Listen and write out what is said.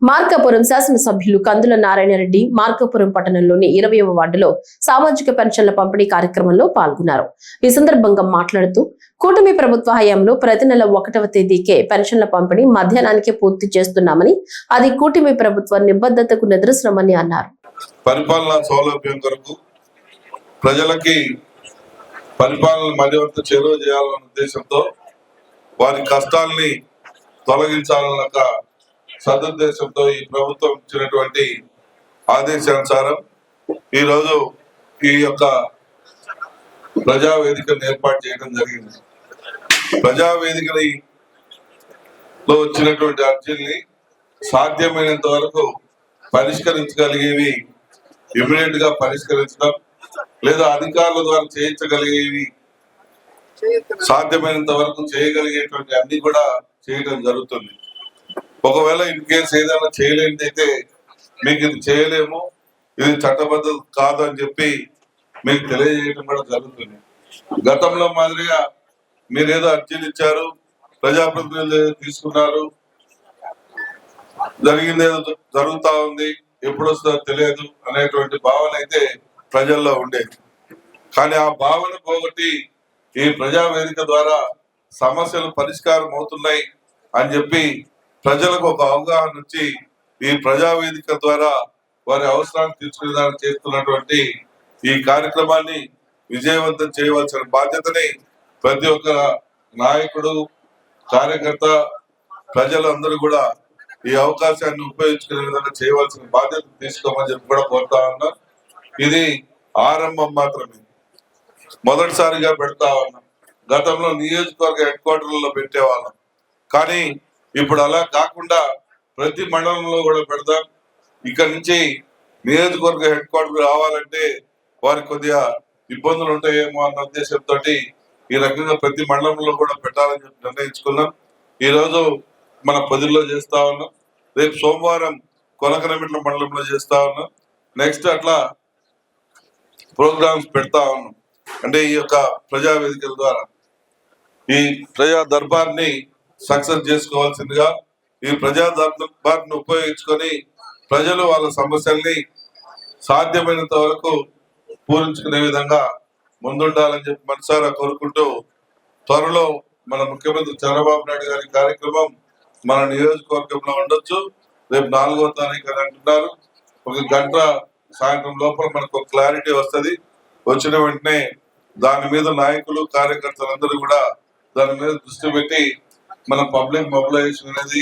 మార్కాపురం శాసనసభ్యులు కందుల నారాయణరెడ్డి మార్కాపురం పట్టణంలోని 20వ వార్డులో సామాజిక పెన్షన్ల పంపిణీ కార్యక్రమంలో పాల్గొన్నారు. ఈ సందర్భంగా మాట్లాడుతూ కూటమి ప్రభుత్వ హయాంలో ప్రతి నెల 1వ తేదీకే పెన్షన్ల పంపిణీ మధ్యాహ్నానికే పూర్తి చేస్తున్నామని, అది కూటమి ప్రభుత్వ నిబద్ధతకు నిదర్శనమని అన్నారు. పరిపాలనా సౌలభ్యం కొరకు ప్రజలకి పరిపాలన మరింత చేరువ చేయాలన్న ఉద్దేశంతో వారి కష్టాలని తొలగించాలన్న సదుద్దేశంతో ఈ ప్రభుత్వం ఇచ్చినటువంటి ఆదేశానుసారం ఈరోజు ఈ యొక్క ప్రజావేదికను ఏర్పాటు చేయడం జరిగింది. ప్రజావేదికలో వచ్చినటువంటి అర్జీల్ని సాధ్యమైనంత వరకు పరిష్కరించగలిగేవి ఇమీడియట్ గా పరిష్కరించడం, లేదా అధికారుల ద్వారా చేయించగలిగేవి సాధ్యమైనంత వరకు చేయగలిగేటువంటి అన్ని కూడా చేయడం జరుగుతుంది. ఒకవేళ ఇన్ కేసు ఏదైనా చేయలేనిదైతే మీకు ఇది చేయలేము, ఇది చట్టబద్ధత కాదు అని చెప్పి మీకు తెలియజేయడం కూడా జరుగుతుంది. గతంలో మాదిరిగా మీరేదో అర్జీలు ఇచ్చారు, ప్రజాప్రతినిధులు తీసుకున్నారు, జరిగిందేదో జరుగుతా ఉంది, ఎప్పుడు వస్తుందో తెలియదు అనేటువంటి భావన అయితే ప్రజల్లో ఉండేది. కానీ ఆ భావన పోగొట్టి ఈ ప్రజావేదిక ద్వారా సమస్యలు పరిష్కారం అవుతున్నాయి అని చెప్పి ప్రజలకు ఒక అవగాహన వచ్చి ఈ ప్రజావేదిక ద్వారా వారి అవసరాన్ని తీర్చుకునేదానికి చేస్తున్నటువంటి ఈ కార్యక్రమాన్ని విజయవంతం చేయవలసిన బాధ్యతని ప్రతి ఒక్క నాయకుడు, కార్యకర్త, ప్రజలందరూ కూడా ఈ అవకాశాన్ని ఉపయోగించుకునే విధంగా చేయవలసిన బాధ్యత తీసుకోమని చెప్పి కూడా కోరుతా ఉన్నాం. ఇది ఆరంభం మాత్రమే, మొదటిసారిగా పెడతా ఉన్నాం. గతంలో నియోజకవర్గ హెడ్ క్వార్టర్లలో పెట్టేవాళ్ళం, కానీ ఇప్పుడు అలా కాకుండా ప్రతి మండలంలో కూడా పెడతాం. ఇక్కడ నుంచి నియోజకవర్గ హెడ్ క్వార్టర్ రావాలంటే వారికి కొద్దిగా ఇబ్బందులు ఉంటాయేమో అన్న ఉద్దేశంతో ఈ రకంగా ప్రతి మండలంలో కూడా పెట్టాలని చెప్పి నిర్ణయించుకున్నాం. ఈరోజు మన పొదిలో చేస్తా ఉన్నాం, రేపు సోమవారం కొనకనమిట్ల మండలంలో చేస్తా ఉన్నాం, నెక్స్ట్ అట్లా ప్రోగ్రామ్స్ పెడతా ఉన్నాం. అంటే ఈ యొక్క ప్రజావేదికల ద్వారా ఈ ప్రజా దర్బార్ని సక్సెస్ చేసుకోవాల్సిందిగా ఈ ప్రజా దర్బార్ని ఉపయోగించుకొని ప్రజలు వాళ్ళ సమస్యల్ని సాధ్యమైనంత వరకు పూరించుకునే విధంగా ముందుండాలని చెప్పి మనసారా కోరుకుంటూ, త్వరలో మన ముఖ్యమంత్రి చంద్రబాబు నాయుడు గారి కార్యక్రమం మన నియోజకవర్గంలో ఉండొచ్చు. రేపు 4వ తారీఖు అని అంటున్నారు. 1 గంట సాయంత్రం లోపల మనకు క్లారిటీ వస్తుంది. వచ్చిన వెంటనే దాని మీద నాయకులు, కార్యకర్తలందరూ కూడా దాని మీద దృష్టి పెట్టి మన పబ్లిక్ మొబిలైజేషన్ అనేది